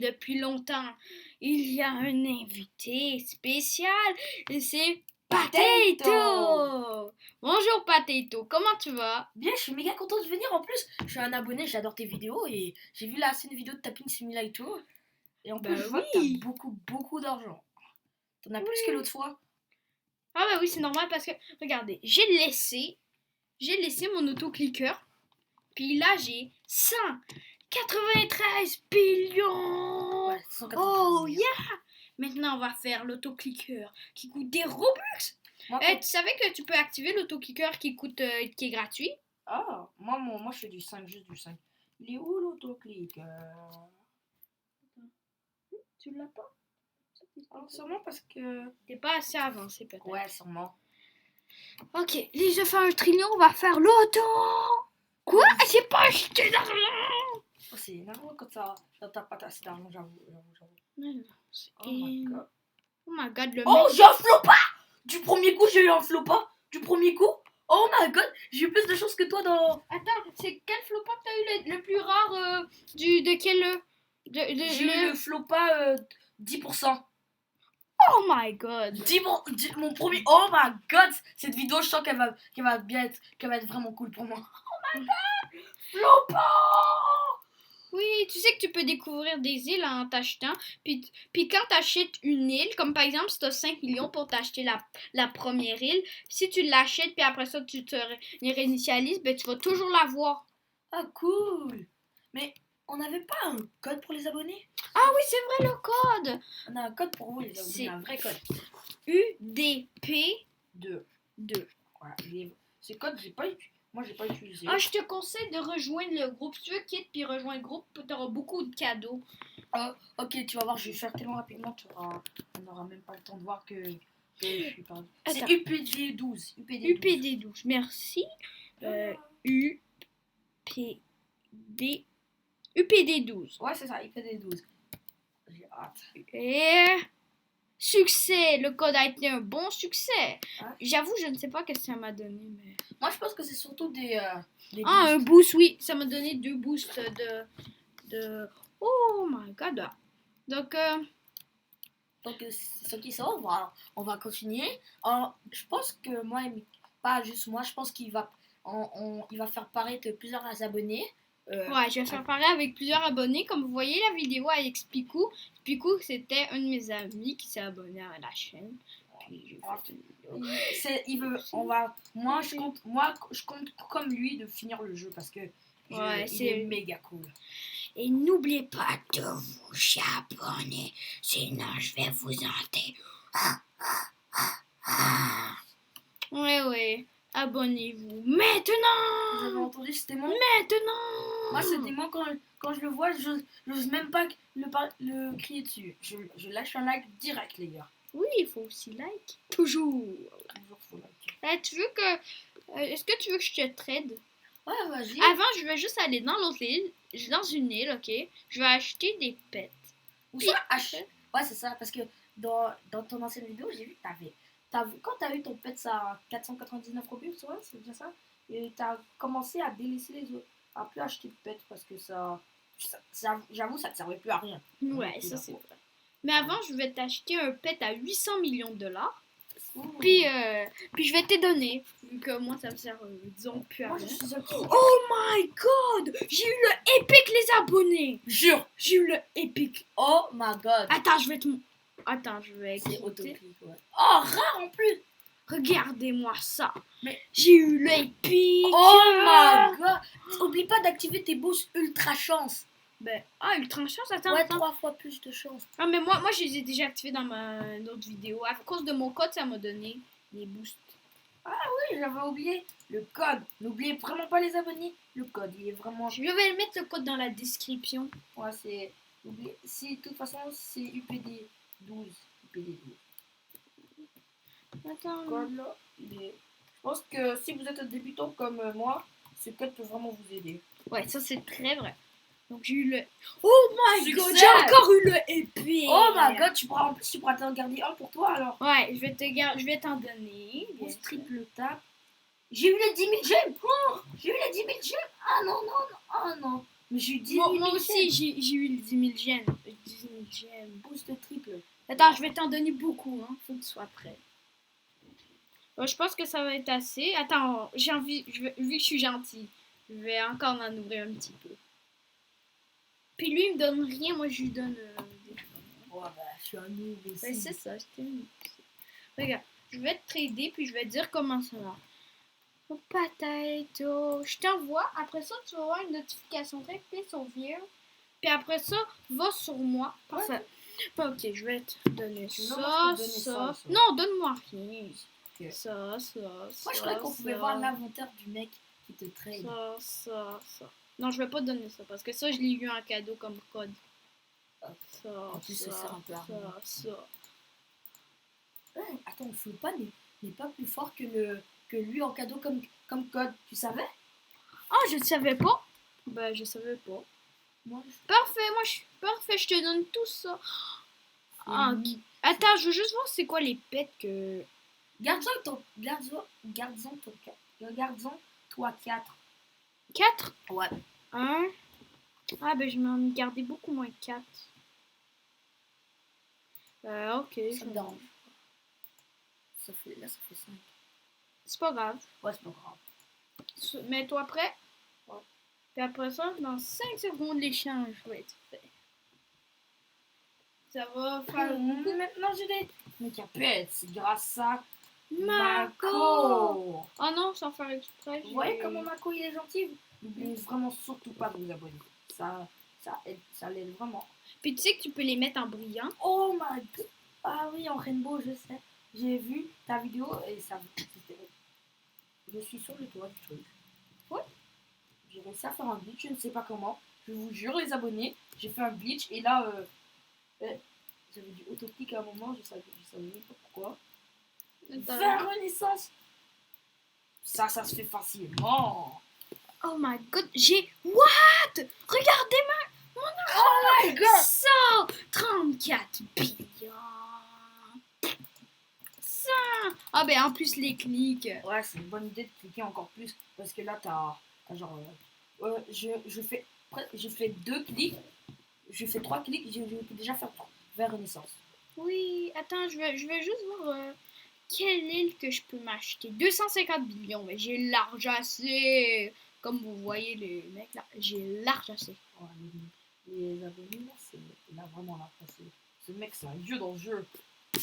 Depuis longtemps, il y a un invité spécial et c'est Potato. Bonjour Potato, comment tu vas? Bien, je suis méga content de venir. En plus, je suis un abonné, j'adore tes vidéos et j'ai vu la scène vidéo de Tapping Simulator. Et en plus, je vois que t'as beaucoup d'argent. T'en as plus que l'autre fois. Ah bah oui, c'est normal parce que, regardez, j'ai laissé mon autocliqueur, puis là j'ai 193 billions. Ouais, 193 Oh millions. yeah! Maintenant, on va faire l'autocliqueur qui coûte des Robux. Moi, Tu savais que tu peux activer l'autocliqueur qui est gratuit? moi, je fais du 5, juste du 5. Il est où l'autoclick Tu l'as pas? Sûrement parce que... T'es pas assez avancé peut-être. Ouais, sûrement. Ok, les je fais 1 trillion, on va faire l'auto. Quoi? J'ai pas acheté d'argent. Oh, c'est énorme quand t'as pas assez d'argent, j'avoue. Non, c'est Oh my god. Oh my god, le Oh, mec. j'ai un flopa. Du premier coup, j'ai eu un flopa. Du premier coup. Oh my god, j'ai eu plus de chance que toi dans... Attends, c'est quel flopin que t'as eu le plus rare de quel J'ai eu le flopa 10%. Oh my god. Mon premier... Oh my god. Cette vidéo, je sens qu'elle va être vraiment cool pour moi. Oh my god. Flopa. Oui, tu sais que tu peux découvrir des îles en t'achetant. Puis quand t'achètes une île, comme par exemple si t'as 5 millions pour t'acheter la première île, si tu l'achètes puis après ça tu te réinitialises, ben tu vas toujours l'avoir. Ah cool. Mais on n'avait pas un code pour les abonnés? Ah oui, c'est vrai le code. On a un code pour vous les abonnés, C'est un vrai code. UDP 2. 2. Voilà, ce code, moi j'ai pas utilisé. Ah, je te conseille de rejoindre le groupe. Si tu veux quitter puis rejoindre le groupe, tu auras beaucoup de cadeaux. Ok, tu vas voir, je vais faire tellement rapidement, on n'aura même pas le temps de voir que je suis perdu. C'est Attends. UPD 12. UPD 12, merci. UPD 12. Ouais, c'est ça, UPD 12. J'ai hâte. Et succès, le code a été un bon succès. Ah. J'avoue, je ne sais pas ce que ça m'a donné. Mais... Moi, je pense que c'est surtout des boosts. un boost, oui. Ça m'a donné 2 boosts de... Oh my god. Donc, ce qui sort, on va continuer. Je pense que moi, pas juste moi, je pense qu'il va, il va faire paraître plusieurs abonnés. ouais, je vais faire pareil avec plusieurs abonnés. Comme vous voyez la vidéo avec Spicou. Spicou, c'était un de mes amis qui s'est abonné à la chaîne. Puis moi, je compte comme lui de finir le jeu parce que il est méga cool. Et n'oubliez pas de vous abonner, sinon je vais vous hanter. Ouais, abonnez-vous maintenant. Vous avez entendu, c'était moi. Maintenant. Moi, c'était moi quand je le vois, j'ose même pas le crier dessus. Je lâche un like direct, les gars. Oui, il faut aussi like. Toujours. Faut liker. Tu veux que... est-ce que tu veux que je te trade? Ouais, vas-y. Avant, je vais juste aller dans l'autre île. Dans une île, ok? Je vais acheter des pets. Ou ça, ouais, c'est ça, parce que dans ton ancienne vidéo, j'ai vu que quand t'as eu ton pet, ça a 499 Robux, ouais, c'est bien ça. Et t'as commencé à délaisser les autres, à plus acheter de pets parce que j'avoue, ça te servait plus à rien. Ouais, ça c'est vrai. Mais avant, je vais t'acheter un pet à 800 millions de dollars. Ouh. Puis je vais te donner. Vu que moi, ça me sert, disons, plus à rien. Oh my god! J'ai eu le épique, les abonnés! Jure! J'ai eu le épique. Oh my god! Attends, je vais C'est autoclick, ouais. Oh, rare en plus! Regardez-moi ça. Mais j'ai eu le épique. Oh my god! Oublie pas d'activer tes boosts ultra chance. Ultra chance, attends. Ouais, 3 fois plus de chance. Ah, mais moi je les ai déjà activés dans ma autre vidéo. À cause de mon code, ça m'a donné des boosts. Ah oui, j'avais oublié le code. N'oubliez vraiment pas les abonnés. Le code, il est vraiment... Je vais mettre le code dans la description. Ouais, c'est... De toute façon, c'est UPD 12. UPD 12. Attends. Code là, je pense que si vous êtes un débutant comme moi, ce code peut vraiment vous aider. Ouais, ça c'est très vrai. Donc j'ai eu le... Oh my god, j'ai encore eu le épique. Oh my god, en plus tu pourras t'en garder un pour toi alors. Ouais, je vais t'en donner. Boost triple tap. J'ai eu les 10 000 gemmes. Oh, j'ai eu les 10 000 gemmes. Ah non. Mais j'ai eu 10 Moi, 000 moi aussi, gemmes. j'ai eu 10 000 gemmes. 10 000 gemmes. Boost triple. Attends, je vais t'en donner beaucoup, hein. Faut que tu sois prêt. Bon, je pense que ça va être assez. Attends, j'ai envie, vu que je suis gentille, je vais encore en ouvrir un petit peu. Puis lui, il me donne rien, moi je lui donne des choses. Ouais, bah, je suis un noob aussi. Ouais, c'est ça, je t'aime. Regarde, je vais te trader, puis je vais te dire comment ça va. Oh, potato. Je t'envoie. Après ça, tu vas avoir une notification. Clique sur View. Puis après ça, va sur moi. Parfait. Ok, je vais te donner Sinon, ça, moi, je peux te donner ça. ça. Non, donne-moi rien. Ok. Ça, ça, Moi, je croyais qu'on pouvait voir l'inventaire du mec qui te trade. ça. Non, je vais pas te donner ça parce que ça, je l'ai eu en cadeau comme code. Ça, En plus, ça sert un peu à rien. ça. Attends, le Floppa n'est pas plus fort que lui en cadeau comme code. Tu savais? Oh, je ne savais pas. Ben, je savais pas. Moi, Parfait, moi, je suis parfait. Je te donne tout ça. Ah, ok. Attends, je veux juste voir c'est quoi les pets que... Garde-en toi 4. 4? Ouais. 1. Ah, ben, je m'en ai gardé beaucoup moins 4. Ok. Ça me dérange. Ça fait 5. C'est pas grave. Ouais, c'est pas grave. Mets-toi prêt. Ouais. Puis après ça, dans 5 secondes, l'échange va être fait. Ça va faire beaucoup. Maintenant, j'ai des... Mais capette, c'est grâce à Mako! Mako. Oh non, sans faire exprès. Vous voyez comment Mako il est gentil? N'oubliez vraiment surtout pas de vous abonner. Ça l'aide vraiment. Puis tu sais que tu peux les mettre en brillant. Oh my god. Ah oui, en rainbow, je sais. J'ai vu ta vidéo et ça... Je suis sur le toit du truc. Ouais. J'ai réussi à faire un glitch, je ne sais pas comment. Je vous jure, les abonnés, j'ai fait un glitch et là, j'avais du autoclick à un moment, je savais même pas pourquoi. Faire renaissance. Ça se fait facilement. Oh my god, j'ai... What? Regardez ma... Oh my god. Ça! 34 billions. Ça! Ah ben en plus les clics. Ouais, c'est une bonne idée de cliquer encore plus parce que là, t'as genre... je fais 2 clics, je fais 3 clics, je peux déjà faire vers renaissance. Oui, attends, je vais juste voir quelle île que je peux m'acheter. 250 billions, mais j'ai l'argent assez. Comme vous voyez les mecs là, j'ai l'argent assez. Ouais, les abonnés, là, c'est là vraiment là. Ce mec, c'est un dieu dans le jeu.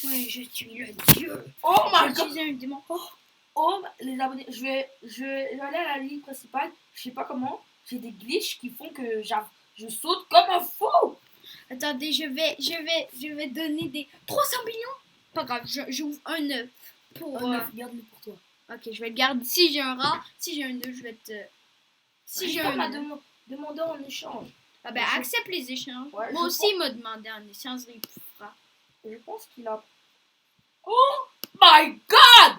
Oui, je suis le dieu. Oh my Je god! suis un démon. Oh, les abonnés, je vais aller à la ligne principale. Je sais pas comment. J'ai des glitches qui font que je saute comme un fou. Attendez, je vais donner des 300 millions. Pas grave, j'ouvre un œuf pour. Garde-le pour toi. Ok, je vais le garder. Si j'ai un rat, si j'ai un œuf, je vais te. Si j'ai un œuf. Demandé en échange. Ah ben, accepte les échanges. Ouais, Moi aussi, il m'a demandé en échange. Il fera. Je pense qu'il a. Oh my god!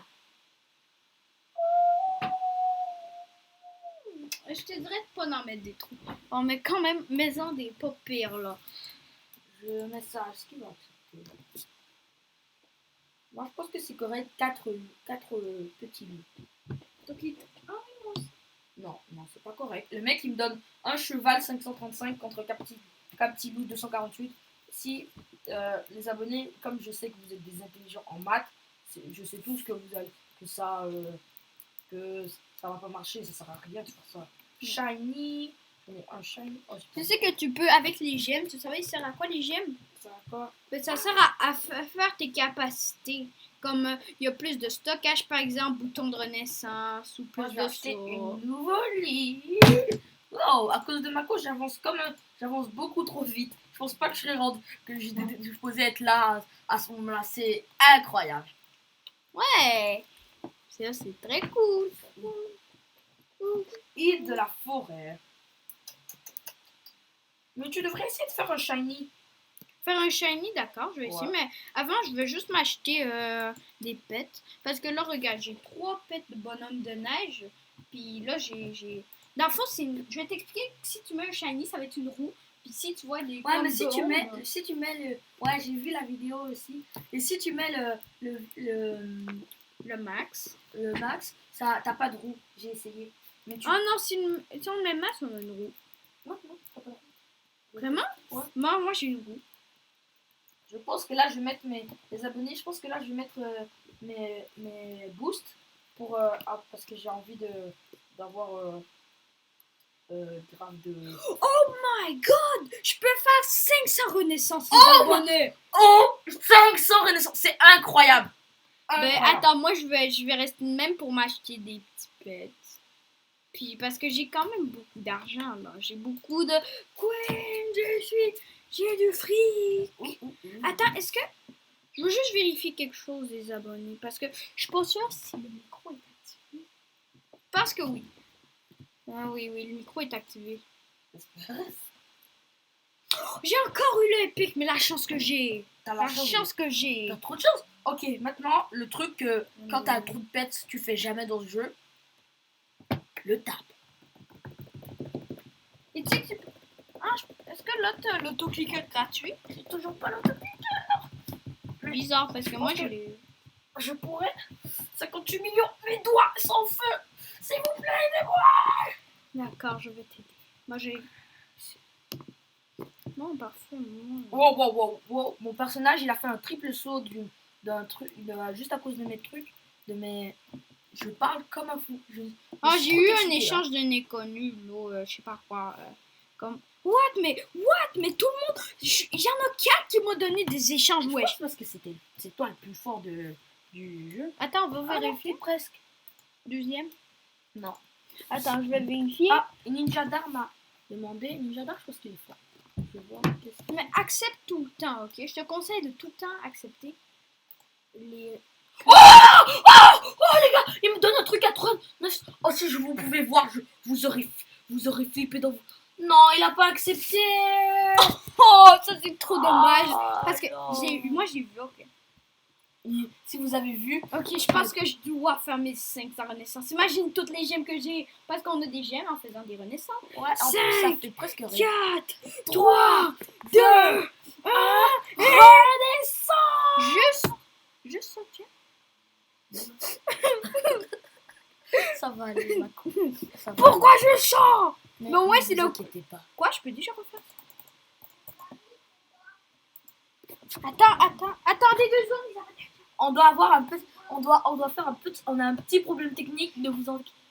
Je te dirais de pas en mettre des trous. On met quand même, mets-en des pas pires là. Je mets ça. Est-ce qu'il va accepter? Moi, je pense que c'est correct. 4 petits loups. Donc, ah oui, moi aussi. Non, c'est pas correct. Le mec, il me donne un cheval 535 contre 4 petits loups 248. Si les abonnés, comme je sais que vous êtes des intelligents en maths, je sais tous que vous allez que ça va pas marcher, ça sert à rien de faire ça. Shiny, j'en ai un shiny. Oh, Tu sais que tu peux avec les gemmes, tu savais, il sert à quoi les gemmes? ça va pas. Ben, ça sert à faire tes capacités. Comme il y a plus de stockage, par exemple, bouton de renaissance ou plus Moi, je vais de acheter ça. une nouvelle lit. Oh, à cause de Mako, j'avance beaucoup trop vite. Je pense pas que je serais rendu, que je posais être là à ce moment-là. C'est incroyable. Ouais, c'est très cool. Île de la forêt. Mais tu devrais essayer de faire un shiny. Faire un shiny, d'accord, je vais essayer. Ouais. Mais avant, je vais juste m'acheter des pets. Parce que là, regarde, j'ai 3 pets de bonhomme de neige. Puis là, j'ai... Dans le fond, je vais t'expliquer que si tu mets un shiny, ça va être une roue. Puis si tu vois des... Ouais, mais si tu mets le... Ouais, j'ai vu la vidéo aussi. Et si tu mets le max. Le max, ça t'as pas de roue. J'ai essayé. Mais Ah non, si on le met max, on a une roue. Non, non, t'as pas. Vraiment? Ouais. Moi j'ai eu goût. Je pense que là, je vais mettre les abonnés. Je pense que là, je vais mettre mes boosts parce que j'ai envie d'avoir grave de. Oh my god! Je peux faire 500 renaissances abonnés! Oh 500 renaissance, c'est incroyable! Ben Incroyable. attends, moi je vais rester même pour m'acheter des petits pets. Puis parce que j'ai quand même beaucoup d'argent là. J'ai beaucoup de. Queen, j'ai du fric! Attends, est-ce que. Je veux juste vérifier quelque chose des abonnés. Parce que je suis pas sûre si le micro est activé. Je pense que oui. Ah oui, le micro est activé. J'ai encore eu le épique, mais la chance que j'ai. T'as La chance que j'ai. T'as trop de chance. Ok, maintenant, le truc que quand t'as trop de pets, tu fais jamais dans ce jeu, le tap. Et tu sais que tu peux. Ah, est-ce que là t'as l'autoclicker gratuit? J'ai toujours pas l'autoclicker. Bizarre parce que moi je Ok. l'ai. Je pourrais 58 millions, mes doigts sont feu. S'il vous plaît. D'accord, je vais t'aider. Moi j'ai. Non, parfait. Non. Wow. Mon personnage, il a fait un triple saut d'un truc, juste à cause de mes trucs, Je parle comme un fou. Ah, suis j'ai trop eu excitée, un là. échange d'un inconnu, là, je sais pas quoi. Comme. What? Mais tout le monde. Il y en a 4 qui m'ont donné des échanges, Je wesh. pense parce que c'est toi le plus fort du jeu. Attends, on va Ah non, vérifier. presque. Deuxième. Non. Attends, je vais vérifier. Ah, Ninja Dar m'a demandé. Ninja Dar, je pense qu'il est fort. Je vois. Mais accepte tout le temps, ok? Je te conseille de tout le temps accepter les. Les gars, il me donne un truc à 39. Oh, si vous pouvez voir, vous aurez flippé dans vous. Non, il a pas accepté. Oh, ça c'est trop dommage. Ah, Parce que non. moi j'ai vu, ok. Si vous avez vu, Ok, je pense que je dois faire mes 500 renaissances. Imagine toutes les gemmes que j'ai. Parce qu'on a des gemmes en faisant des renaissances. ouais, en plus, ça fait presque rien. 4, 3, 2, 1. Renaissance. Juste ça, tiens. Ça va aller, ma couille. Ça va Pourquoi je chante? aller. Mais ouais, c'est ne le- vous inquiétez pas. Quoi, je peux déjà refaire? Attendez 2 secondes. On doit avoir un peu, on doit faire un petit, on a un petit problème technique. Ne vous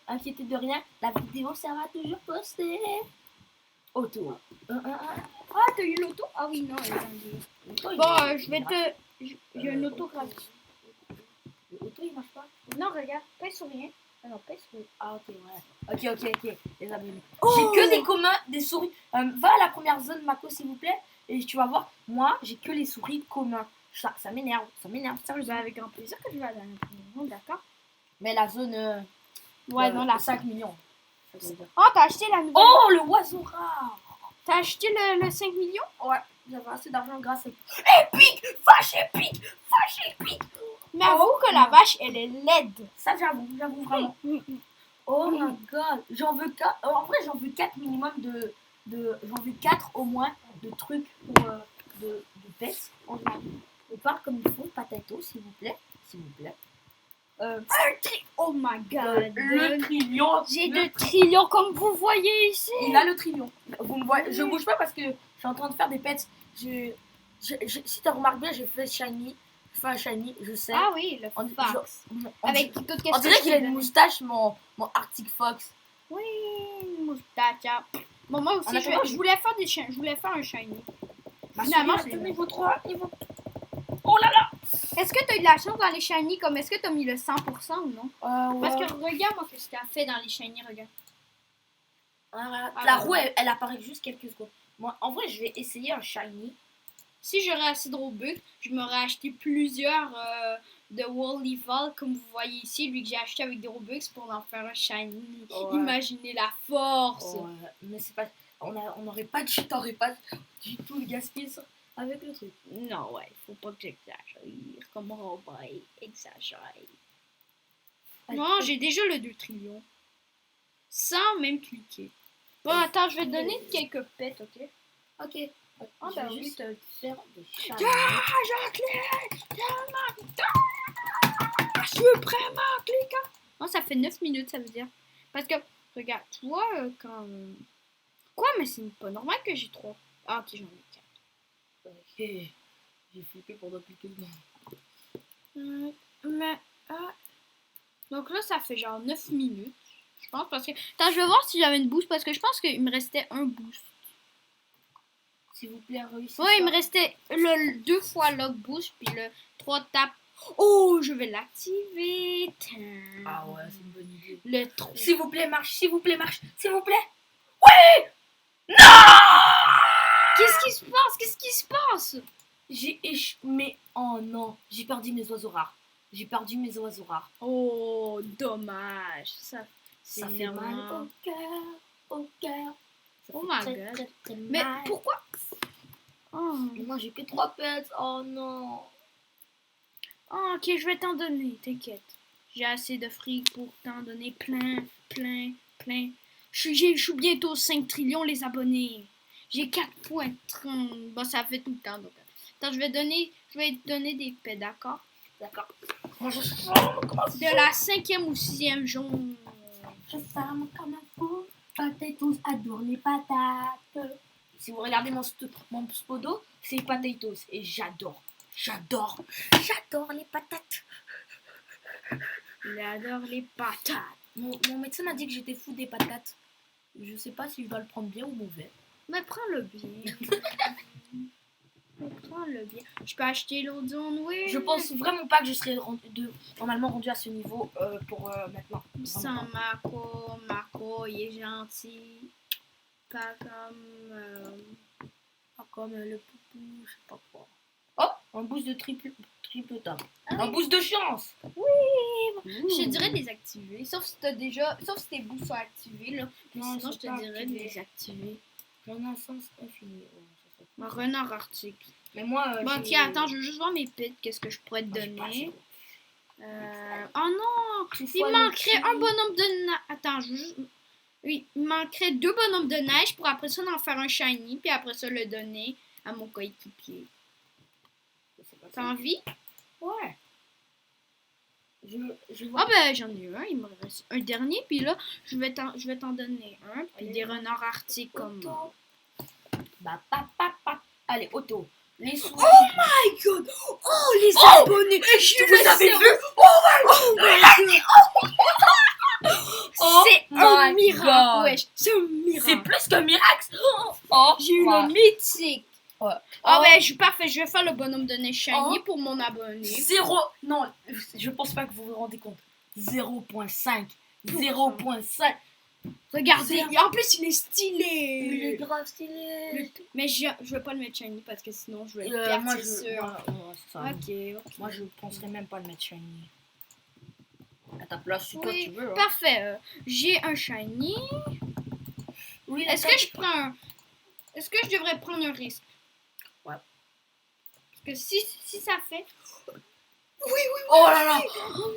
inquiétez de rien. La vidéo sera toujours postée. Auto. Ah, t'as eu l'auto? Ah oui, non, elle est dans le- L'auto, il Bon, est- je vais te. J'ai une auto gratuite. L'auto, il marche pas. Non, regarde, pèse sur rien. Ah non, pèse sur. Ah ok, ouais. Ok. Les abonnés. Oh! J'ai que des communs, des souris. Va à la première zone, Mako, s'il vous plaît. Et tu vas voir, moi, j'ai que les souris communs. Ça m'énerve, sérieusement. Avec grand plaisir que je vais aller à la maison, d'accord? Mais la zone. Ouais, non, la 5 millions. Ça veut dire. Oh, t'as acheté la nouvelle. Oh, le oiseau rare. T'as acheté le 5 millions? Ouais, j'avais assez d'argent grâce à. Épique. Vache épique. Mais avoue que la vache, elle est laide. Ça, j'avoue vraiment. Oh my god. J'en veux 4. En vrai, j'en veux 4 minimum j'en veux 4 au moins de trucs pour. De pets. On parle comme il faut. Patato, s'il vous plaît. Oh my god. Le trillion. J'ai 2 trillions comme vous voyez ici. Il a le trillion. Vous me voyez, je bouge pas parce que je suis en train de faire des pets. Si tu remarques bien, j'ai fait shiny. Je fais un shiny, je sais. Ah oui, le On- fox. on Avec dirait- toutes on dirait qu'il a une moustache, mon Arctic Fox. Oui, une moustache. hein. Bon, moi aussi, En attendant, je voulais faire je voulais faire un shiny. Ma Finalement, souris, je l'ai niveau 3, niveau. Oh là là. Est-ce que t'as eu de la chance dans les shiny? Comme est-ce que t'as mis le 100% ou non? Ouais. Parce que regarde moi ce que t'as fait dans les shiny, regarde. La roue, elle apparaît juste quelques secondes. Moi, en vrai, je vais essayer un shiny. Si j'aurais assez de Robux, je m'aurais acheté plusieurs de Wally Fall, comme vous voyez ici, lui que j'ai acheté avec des Robux pour en faire un shiny. Ouais. Imaginez la force. Mais c'est pas. On n'aurait pas t'aurais pas du tout le gaspillé ça avec le truc. Non, ouais, faut pas que j'exagère. Comme Robin, exagère. Non, j'ai déjà le 2 trillions. Sans même cliquer. Bon, attends, je vais te donner quelques pets, ok? Ok. Ah, Je bah vais oui. juste faire des shiny. Jacqueline! Je suis vraiment cliquant. Non, ça fait 9 minutes, ça veut dire. Parce que, regarde, tu vois, quand. Quoi? Mais c'est pas normal que j'ai 3. Ah, ok, j'en ai 4. Ok. J'ai flippé pendant quelques secondes. Mais, donc là, ça fait genre 9 minutes. Je pense parce que... Attends, je vais voir si j'avais une boost parce que je pense qu'il me restait un boost. S'il vous plaît, réussissez. Ouais, il me restait le 2 fois log boost puis le 3 tap. Oh, je vais l'activer. Ah ouais, c'est une bonne idée. Le 3. S'il vous plaît, marche. S'il vous plaît, marche. S'il vous plaît. Qu'est-ce qui se passe? Qu'est-ce qui se passe? J'ai mais oh non, j'ai perdu mes oiseaux rares. J'ai perdu mes oiseaux rares. Oh, dommage. Ça Ça fait mal vraiment... au cœur, au cœur. Ça Oh fait my très, god. très, très Mais mal. pourquoi? Oh. Mais moi j'ai que 3 pets. Oh non. Oh, ok, je vais t'en donner, t'inquiète. J'ai assez de fric pour t'en donner plein, plein, plein. Je suis bientôt 5 trillions les abonnés. J'ai 4,30. Bon, ça fait tout le temps. Donc. Attends, je vais te donner des pets, d'accord? D'accord. Moi je De la 5e ou 6e jaune. Je ferme comme un fou. Potatoes adore les patates. Si vous regardez mon spodo, c'est potatoes. Et j'adore les patates. Il adore les patates. Mon médecin m'a dit que j'étais fou des patates. Je sais pas si je dois le prendre bien ou mauvais. Mais prends-le bien. Mais prends-le bien. Je peux acheter l'autre zone, oui. Je pense vraiment pas que je serais normalement rendu à ce niveau pour maintenant. Sans Marco, il est gentil. Pas comme le poupou, je sais pas quoi. Oh, un boost de triple top. Un boost de chance. Je te dirais désactiver. Sauf si tes boosts sont activés là. Non, Sinon je te dirais de désactiver. J'en ai un sens infini. Un renard arctique. Mais moi. Bon tiens, attends, je veux juste voir mes pets. Qu'est-ce que je pourrais te donner? Oh non! Il manquerait un bonhomme de neige. Attends, je veux juste. Oui, il manquerait 2 bonhommes de neige pour après ça en faire un shiny, puis après ça le donner à mon coéquipier. T'as envie? Ouais. Ah ben j'en ai un, il me reste un dernier, puis là je vais t'en donner un, puis des renards arctiques comme moi. Allez, Otto. Les souris. Oh my god! Oh les abonnés! Vous avez vu? Oh my god! C'est un miracle, wesh! C'est un miracle! C'est plus qu'un miracle! J'ai eu le mythique! Ouais. Ah ben je suis parfait, je vais faire le bonhomme de neige shiny pour mon abonné. 0. Non, je pense pas que vous vous rendez compte. 0.5. 0.5. Regardez, en plus il est stylé! Il est grave stylé! Mais je vais pas le mettre shiny parce que sinon je vais le perdre, c'est sûr. Ok. Moi je penserais même pas le mettre shiny. À ta place, si toi tu veux. Parfait. J'ai un shiny. Oui, Est-ce que je devrais prendre un risque? Ouais. Parce que si ça fait... Oui. Oh là là.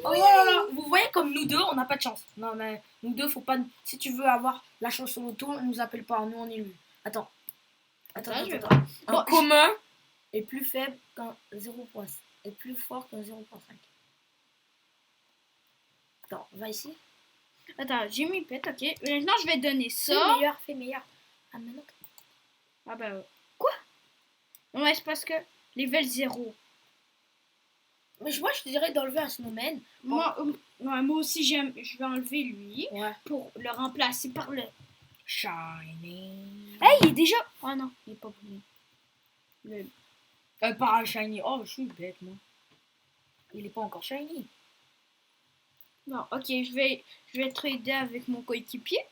Oh là là. Vous voyez comme nous deux, on n'a pas de chance. Non mais nous deux, faut pas... Si tu veux avoir la chance sur l'auto, on nous appelle pas. Nous, on est nuls. Attends. Un commun est plus faible qu'un 0.5. Est plus fort qu'un 0.5. Attends, va ici. Attends, j'ai mis pet, ok. Maintenant, je vais donner ça. Fais meilleur. Ah, maintenant. Ah ben... Quoi? Non, mais c'est parce que... Level 0. Mais moi, je te dirais d'enlever un snowman. Moi aussi, je vais enlever lui. Ouais. Pour le remplacer par le... Shiny. Hey, il est déjà... Oh non, il est pas brillé. Par un shiny. Oh, je suis bête, moi. Il est pas encore shiny. Non, ok, je vais trader avec mon coéquipier.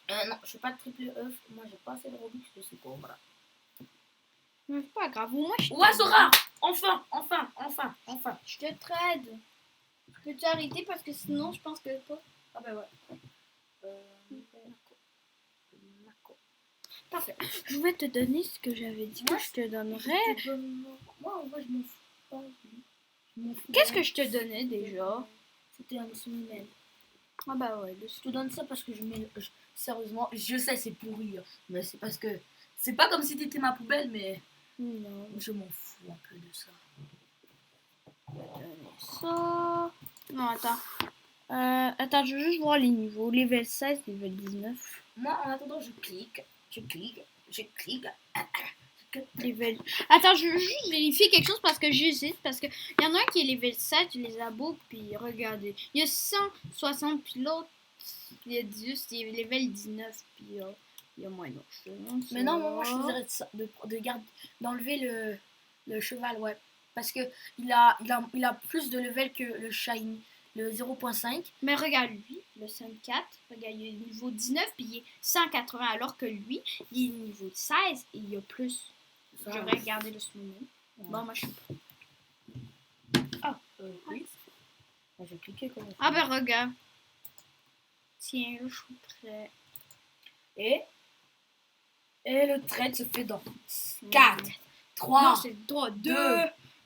Non, je fais pas de triple œuf. Moi, j'ai pas assez de Robux, je sais pas. Voilà. Mais c'est pas grave. Moi, oiseau rare. Enfin. Je te trade. Peux-tu arrêter parce que sinon, je pense que pas. Ah ben ouais. Parfait. Je vais te donner ce que j'avais dit. Moi, je te donnerais. Moi, en vrai, je m'en fous pas. Qu'est-ce que je te donnais déjà? C'était un snowman. Ah bah ouais. Je te donne ça parce que sérieusement, je sais c'est pourri, mais c'est parce que c'est pas comme si t'étais ma poubelle, mais non, je m'en fous un peu de ça. Je vais donner ça. Non, attends. Attends, je veux juste voir les niveaux. Level 16, level 19. Moi, en attendant, je clique Je clique. Level. Attends, je veux juste vérifier quelque chose parce que j'hésite. Parce qu'il y en a un qui est level 7, je les abo, puis regardez. Il y a 160, puis l'autre, il y a juste, il est level 19, puis il y a moins d'autres choses. Mais non, moi je choisirais d'enlever le cheval, ouais. Parce que il a plus de level que le shiny, le 0.5. Mais regarde lui, le 5-4, regarde, il est niveau 19, puis il est 180, alors que lui, il est niveau 16 et il y a plus. Je vais regarder le moment. Ouais. Bon, moi je suis. Oui. Je vais cliquer comme ça. Ah ben regarde. Tiens, je suis prêt. Et le trade se fait dans 4, 3, Non, c'est 3, 2,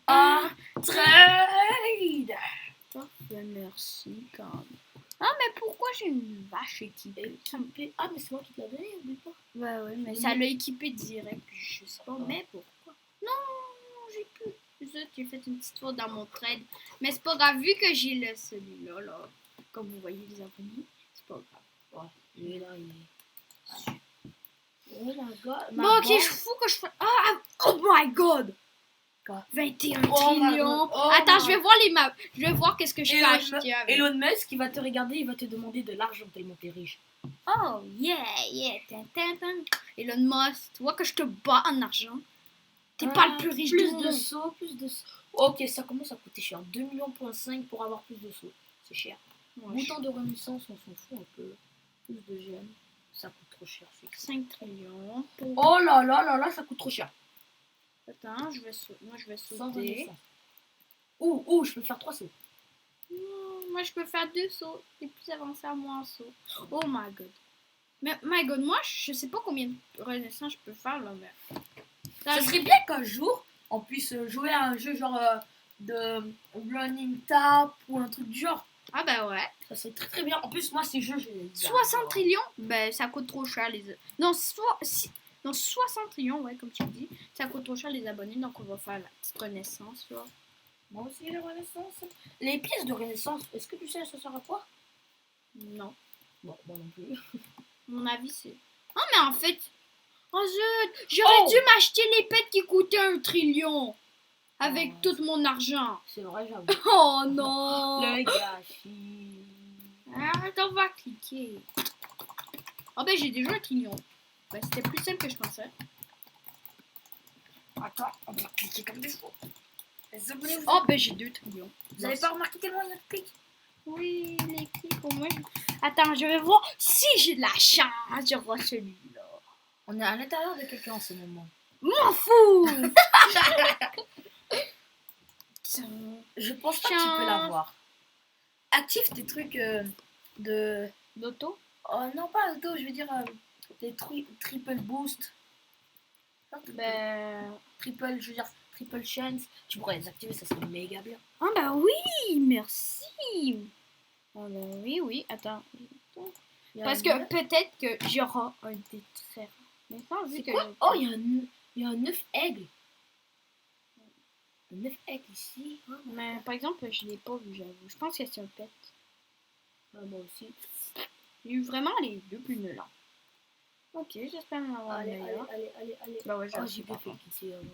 1, trade. Parfait, merci quand même. Ah, mais pourquoi j'ai une vache équipée? Ah, mais c'est moi qui te l'ai donné, oublie pas. Ouais, mais ça l'a équipé direct. Je sais pas, mais pourquoi? Non, j'ai plus. Juste, j'ai fait une petite faute dans mon trade. Mais c'est pas grave, vu que j'ai celui-là, là, comme vous voyez les abonnés, c'est pas grave. Ouais, il est là, il est. Oh my god. Bon, ok, je fous que je fais. Ah, oh my god! Quoi? 21 Oh trillions. my God. Oh Attends, my- je vais voir les maps. Je vais voir qu'est-ce que je peux acheter avec. Elon Musk, il va te regarder, il va te demander de l'argent tellement t'es riche. Oh, yeah. Elon Musk, tu vois que je te bats en argent. T'es pas le plus riche du monde. Plus de sauts. Ok, ça commence à coûter cher. 2,5 millions pour avoir plus de sauts. C'est cher. Ouais, Bouton de renaissance, on s'en fout un peu. Plus de gemmes. Ça coûte trop cher. 5 trillions. Oh là là là là, ça coûte trop cher. Attends, moi je vais Sans sauter. renaissance. Ouh, je peux faire 3 sauts. Moi je peux faire 2 sauts. T'es plus avancé à moi en saut. Oh my god. Mais my god, moi je sais pas combien de renaissance je peux faire là, mais. Ça serait bien qu'un jour on puisse jouer à un jeu genre de running tap ou un truc du genre. Ah bah ouais. Ça serait très très bien. En plus, moi, ces jeux, je les 60 trillions? Ben ça coûte trop cher les. Non, 60 trillions, ouais, comme tu dis. Ça coûte trop cher les abonnés, donc on va faire la petite renaissance là. Moi aussi, la renaissance. Les pièces de renaissance, est-ce que tu sais ça sert à quoi? Non. Bon, moi non plus. Mon avis c'est. Oh mais en fait. Oh zut! J'aurais dû m'acheter les pets qui coûtaient 1 trillion. Avec Oh. tout mon argent. C'est vrai, j'avoue. Oh non! Le gâchis. Attends, on va cliquer. Oh ben j'ai déjà 1 trillion. Ben, c'était plus simple que je pensais. Attends, on va cliquer comme des fous. Oh ben j'ai 2 trillions. Vous avez pas remarqué tellement il y a de clics? Oui, les clics au moins. Attends, je vais voir si j'ai de la chance. J'aurai celui-là. On est à l'intérieur de quelqu'un en ce moment. M'en fous! Je pense pas que tu peux l'avoir. Active tes trucs de... D'auto? Oh non, pas auto, je veux dire des triple boost. Ben. Triple, je veux dire triple chance. Tu pourrais les activer, ça serait méga bien. Ah ben oui, merci. Oh ben oui, attends. Parce que peut-être que j'aurai un des très rares. Mais ça, vu C'est que. quoi? Oh, il y a un œuf aigle. Un œuf aigle ici. Oh, Mais par exemple, je l'ai pas vu, j'avoue. Je pense que c'est un pet. moi aussi. J'ai eu vraiment les deux plus nuls. Ok, j'espère en avoir un Allez. meilleur. Allez. Bah ouais, Oh, j'ai j'ai pas pas fait quitter avant.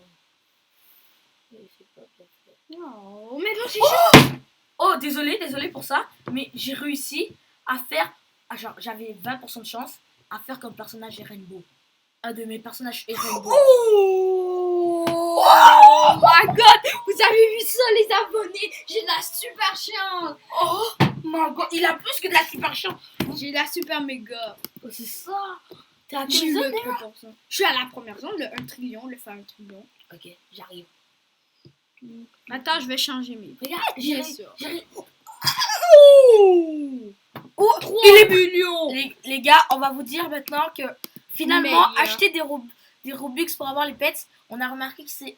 C'est pas bien fait. Non, mais non, j'ai Oh, désolé pour ça, mais j'ai réussi à faire, genre, j'avais 20% de chance à faire qu'un personnage est Rainbow. Un de mes personnages est Rainbow. Oh my god! Vous avez vu ça, les abonnés? J'ai de la super chance! Oh my god, il a plus que de la super chance. J'ai de la super méga. Oh, c'est ça. T'es à J'ai quelle eu zone le déjà? 3%. Je suis à la première zone, le 1 trillion, le faire 1 trillion. Ok, j'arrive. Attends, je vais changer mes. Regarde, Bien j'arrive. sûr. Oh, 3 il est millions! Les gars, on va vous dire maintenant que finalement, Meilleur. acheter des Robux pour avoir les pets, on a remarqué que c'est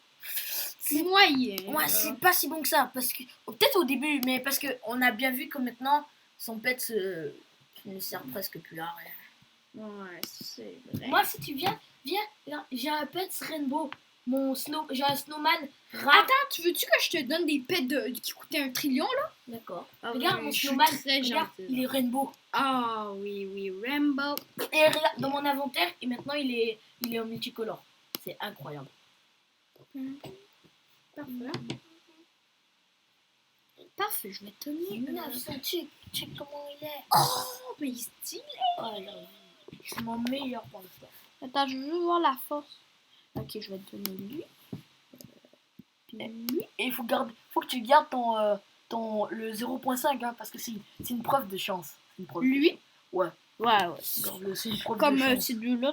Moyen. ouais, c'est pas si bon que ça. Parce que peut-être au début, mais parce que on a bien vu que maintenant, son pet ne sert presque plus à rien. Ouais, c'est vrai. Moi, si tu viens, là, j'ai un pet Rainbow. J'ai un snowman rare. Attends, tu veux-tu que je te donne des pets qui coûtaient 1 trillion, là? D'accord. Ah, Regarde oui, mon je suis snowman. très Regarde, gentille, il est rainbow. Ah oui, Rainbow. Et regarde, dans mon inventaire, et maintenant il est en multicolore. C'est incroyable. Parfait. Parfait, je vais te donner. Check comment il est. Oh, mais il est stylé. Oh, c'est mon meilleur pour l'instant. Attends, je veux voir la force. Ok, je vais te donner lui. Puis lui. Et il faut que tu gardes le 0.5 hein, parce que c'est une preuve de chance. C'est une preuve. Lui? Ouais. Ouais. Garde-le, c'est une preuve Comme de chance. ces deux-là.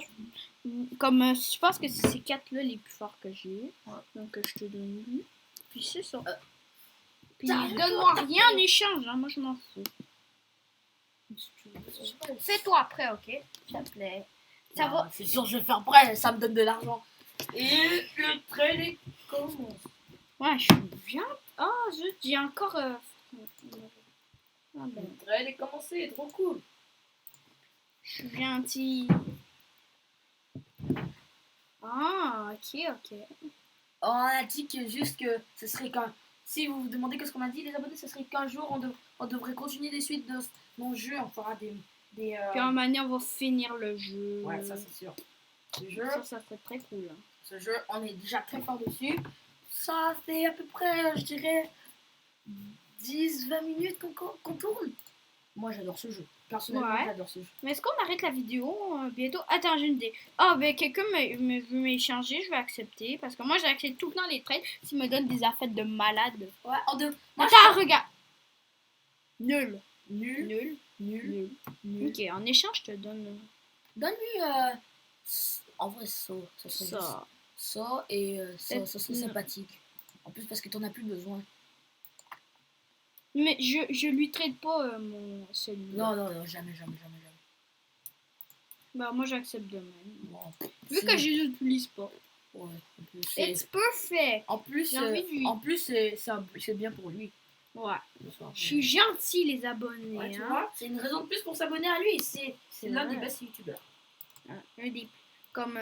Comme je pense que c'est ces quatre-là les plus forts que j'ai eu. Ouais. Donc je te donne lui. Puis c'est ça. Puis T'as- donne-moi rien en échange, hein. Moi je m'en fous. Fais-toi après, ok? S'il te plaît. Ça va. C'est sûr, je vais faire prêt, ça me donne de l'argent. Et le trailer commence. Ouais, je suis bien. Ah, zut, j'ai encore. Ah ben, Le trailer est commencé, trop cool. je suis gentil. Ah, ok. On a dit que juste que ce serait qu'un. Si vous vous demandez qu'est-ce qu'on a dit, les abonnés, ce serait qu'un jour on devrait continuer les suites de nos jeux. On fera des. Puis en manière, on va finir le jeu. Ouais, ça c'est sûr. Ce jeu, Ça serait très cool. Hein. ce jeu, on est déjà très fort dessus. Ça fait à peu près, je dirais, 10-20 minutes qu'on tourne. Moi j'adore ce jeu. Personnellement, Ouais. j'adore ce jeu. Mais est-ce qu'on arrête la vidéo bientôt? Attends, j'ai une idée. Ah, ben quelqu'un veut m'échanger, je vais accepter. Parce que moi, j'accepte tout le temps les trades s'ils me donnent des affaires de malade. Ouais, Attends, regarde. Nul. Nul. Ok, en échange, je te donne Donne-lui. En vrai, ça serait juste ça. ça et ça serait Non. sympathique. En plus, parce que t'en as plus besoin. Mais je lui trade pas mon celui. Non, jamais. Bah, moi, j'accepte de même. Bon, Vu que je les utilise pas. Ouais, en plus, It's perfect. en plus, J'ai envie de lui- c'est bien pour lui. Ouais. Le soir. Je suis gentil, les abonnés. Ouais, tu hein. vois, c'est une raison de plus pour s'abonner à lui. C'est l'un Ouais. des best youtubeurs. Un des. Comme.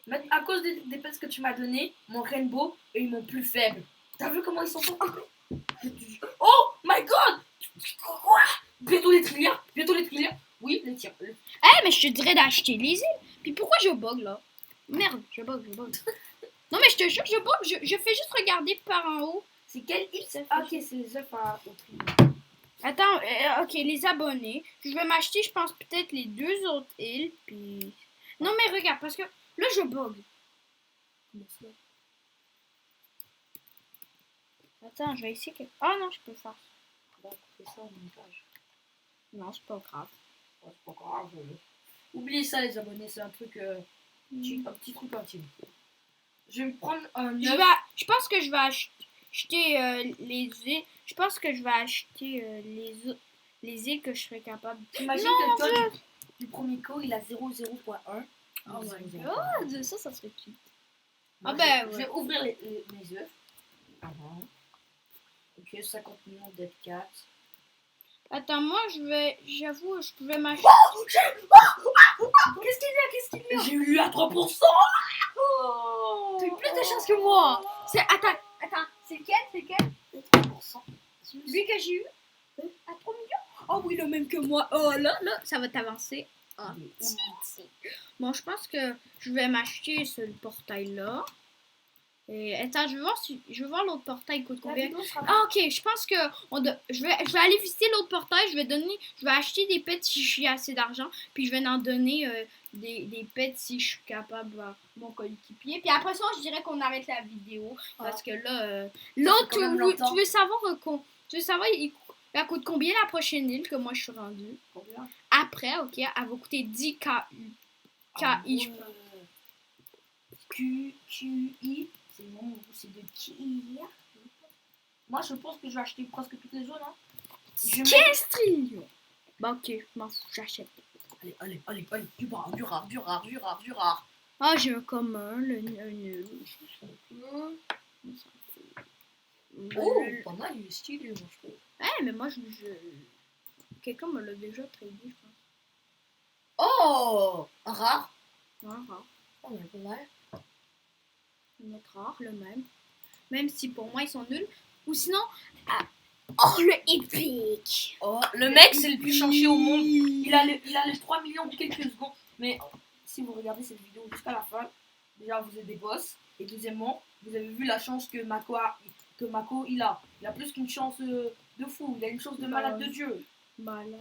Mais à cause des pets que tu m'as donné, mon rainbow est mon plus faible. T'as vu comment ils sont forts? Oh my god! Quoi? Bientôt les trillions. Oui, les tirs. Mais je te dirais d'acheter les îles. Puis pourquoi je bug là? Merde, je bug. Non, mais je te jure que je bug. Je fais juste regarder par en haut. C'est quel île? Ah, ok, c'est les œufs au prix. Attends, ok, les abonnés. Je vais m'acheter, je pense, peut-être les deux autres îles. Puis. Non, mais regarde, parce que là, je bug. Comment ça? Attends, je vais essayer que. Ah non, je peux faire. On va couper ça en montage. Non, c'est pas grave. Ouais, c'est pas grave. Oubliez ça, les abonnés, c'est un truc. Un petit truc intime. Je vais me prendre un œuf. Je pense que je vais acheter les îles. Je pense que je vais acheter les îles que je serais capable. Imagine Non, que le code du premier coup, il a 0.1. Oh my 0.0. god, ça serait cute. Moi, Ah ben, je ouais. vais ouvrir mes œufs. Ok, 50 millions d'être 4. Attends, moi, j'avoue, je pouvais m'acheter. Qu'est-ce qu'il y a? J'ai eu à 3%. Oh. T'as eu plus de chance que moi. Attends, c'est lequel? 3%. Lui que j'ai eu à 3 millions. Oh oui, le même que moi. Oh là, ça va t'avancer. Ah, bon, je pense que je vais m'acheter ce portail-là. Et attends, je vais voir l'autre portail coûte combien. Ah ok, je pense que je vais aller visiter l'autre portail. Je vais acheter des pets si j'ai assez d'argent. Puis je vais en donner des pets si je suis capable à mon coéquipier. Puis après ça, je dirais qu'on arrête la vidéo parce que là, l'autre, tu veux savoir il coûte combien la prochaine île que moi je suis rendue. Combien? Après, ok, elle va coûter 10 KI. KI. QI. C'est de qui? Moi, je pense que je vais acheter presque toutes les zones. Hein. 15 trillions. Bah ok, je m'en fous, j'achète. Allez. Du rare. Ah, j'ai un commun, un nul. Oh, pas mal, il est stylé, moi, je trouve. Mais moi, quelqu'un me l'a déjà tradé, je pense. Oh, un rare. Ouais, rare. Oh, mais pas mal. un autre art, le même. Même si pour moi, ils sont nuls. Ou sinon, ah, oh, le épique. Oh, le mec, c'est le plus chanché au monde. Il a les 3 millions de quelques secondes. Mais si vous regardez cette vidéo jusqu'à la fin, déjà, vous êtes des boss. Et deuxièmement, vous avez vu la chance que Mako il a. Il a plus qu'une chance de fou. Il a une chance de malade de Dieu. Malade.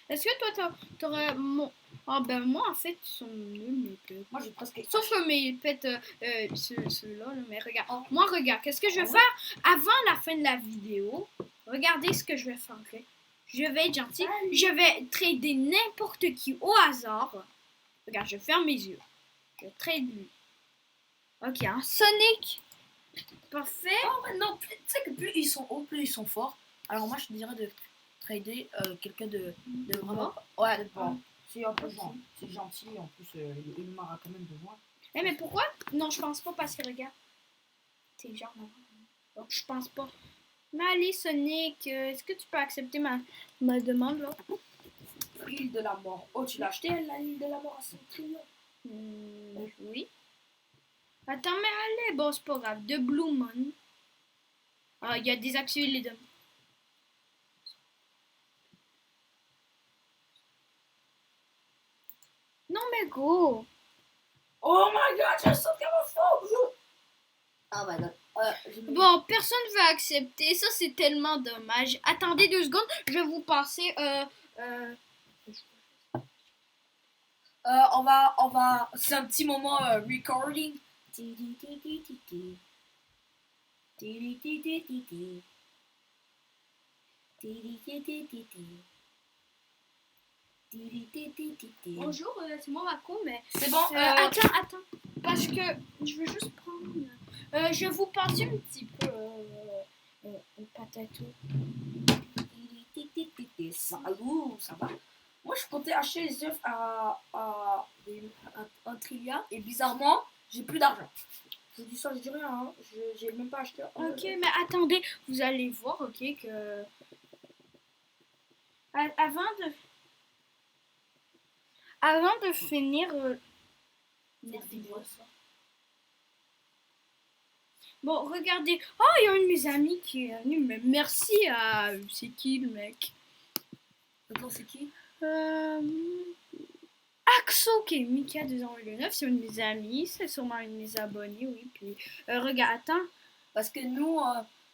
Est-ce que toi, t'aurais mon... Ah ben moi, en fait, ils sont nuls, mes pets. Moi, j'ai presque... Sauf mes pets, ceux-là, là. Mais regarde. Oh. Moi, regarde, qu'est-ce que je vais faire avant la fin de la vidéo? Regardez ce que je vais faire, ok? Je vais être gentil. Je vais trader n'importe qui au hasard. Regarde, je ferme mes yeux. Je trade lui. Ok, hein. Sonic. Parfait. Oh, mais non, tu sais que plus ils sont hauts, plus ils sont forts. Alors moi, je te dirais de trader quelqu'un de vraiment... Ouais, bon. C'est un peu gentil. C'est gentil. En plus, il m'aura quand même besoin. Eh, mais pourquoi? Non, je pense pas parce que regarde. T'es genre... Donc, je pense pas. Mais allez, Sonic, est-ce que tu peux accepter ma demande, là? L'île de la mort. Oh, tu l'as acheté, la l'île de la mort à 5 trillions. Oui. Attends, mais allez, bon, c'est pas grave. De Blue Moon. Ah, il y a désactivé les deux. Non, mais go! Oh my god, j'ai sauté mon fou! Oh my god. Bon, personne ne veut accepter. Ça, c'est tellement dommage. Attendez 2 secondes. Je vais vous passer. On va. C'est un petit moment recording. Bonjour, c'est moi Mako, mais. C'est bon. Attends. Parce que je veux juste prendre. Je vais vous passer un petit peu. Patato. Salut, ça va? Moi, je comptais acheter les œufs à 1 trilliard et bizarrement, j'ai plus d'argent. Je dis ça, je dis rien, hein. J'ai même pas acheté. Ok, mais attendez, vous allez voir, ok, que. Avant de finir. Bon, regardez. Oh, il y a un de mes amis qui est venu. Mais merci à. C'est qui le mec? Attends, c'est qui? Axo Kemi qui a 2,9 c'est un de mes amis. C'est sûrement un de mes abonnés, oui. Puis, regarde, attends. Parce que nous,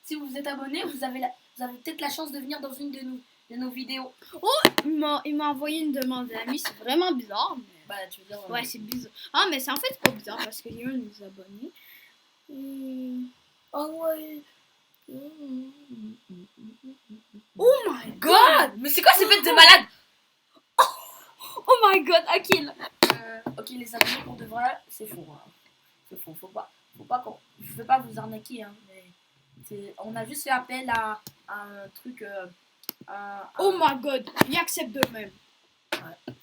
si vous êtes abonné, vous avez peut-être la chance de venir dans une de nos vidéos. Oh, il m'a envoyé une demande d'amis. C'est vraiment bizarre. Mais... Bah, tu veux dire. Ouais, c'est bizarre. Ah, mais c'est en fait pas bizarre parce qu'il y a un de mes abonnés. Oh ouais. Oh my god! Mais c'est quoi ces bêtes de malade? Oh my god, ok là. Ok, les abonnés pour de vrai, c'est faux. Hein. C'est faux, faut pas qu'on. Je veux pas vous arnaquer, hein, mais on a juste fait appel à un truc. Oh my god, il accepte de même. Ouais.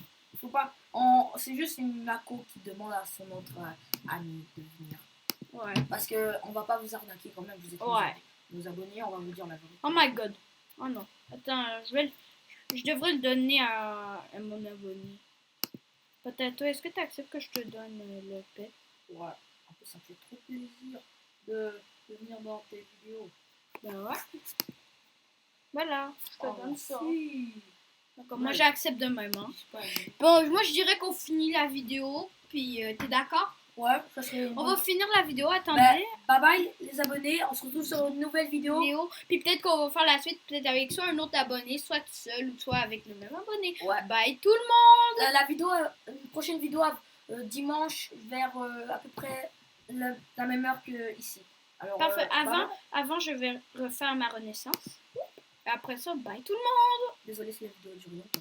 Faut pas. C'est juste une Mako qui demande à son autre ami de venir. Ouais. Parce que on va pas vous arnaquer quand même, vous êtes nos abonnés, on va vous dire la vérité. Oh my god. Oh non. Attends, je devrais le donner à mon abonné. Peut-être toi, est-ce que tu acceptes que je te donne le pet? Ouais. En plus, ça me fait trop plaisir de venir dans tes vidéos. Ben ouais. Voilà, je te donne ça. D'accord, Ouais. moi j'accepte de même. Hein. Bon, moi je dirais qu'on finit la vidéo. Puis t'es d'accord? Ouais, ça serait. On va finir la vidéo, attendez. Bye bye les abonnés, on se retrouve sur une nouvelle vidéo. Puis peut-être qu'on va faire la suite, peut-être avec soit un autre abonné, soit tout seul, ou soit avec le même abonné. Ouais. Bye tout le monde! La vidéo, une prochaine vidéo dimanche vers à peu près la même heure que ici. Alors, parfait. Avant, je vais refaire ma renaissance. Et après ça, bye tout le monde! Désolé si la vidéo dure longtemps.